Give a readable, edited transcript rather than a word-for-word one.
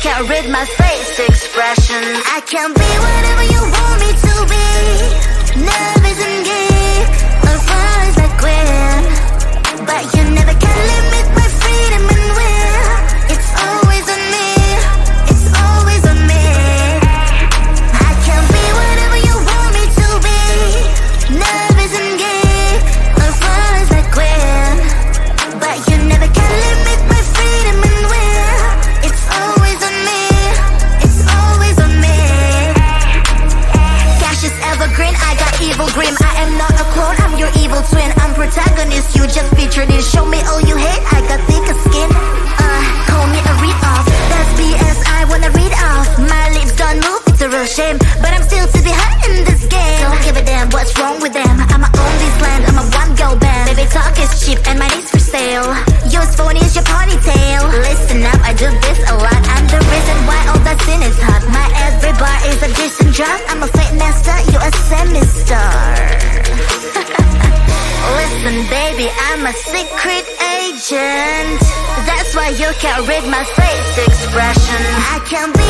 can't read my face expression. I can be whatever you want me to be. Love isn't gay, or far as I quit. But you never can limit my freedom and will. It's always on me, it's always on me. I can be whatever you want me to be. Love isn't gay, or far as I quit. But you never can limit my freedom and will. It's always on me, it's always on me. Cash is evergreen, I got evil grin. I am not a clone, I'm your evil twin. I'm protagonist, you just featured in. Show me all you hate, I got thicker skin. Call me a read-off, that's BS, I wanna read off. My lips don't move, it's a real shame. But I'm still to be hot in this game. Don't give a damn what's wrong with them. I'ma own this land, I'm a one-girl band. Baby talk is cheap and my name's for sale. Yours phone is your ponytail. Listen up, I do this a lot. I'm the reason why all that sin is hot. My every bar is a decent drop. I'm a fake master, you a semi-star. Listen baby, I'm a secret agent. That's why you can't read my face expression. I can be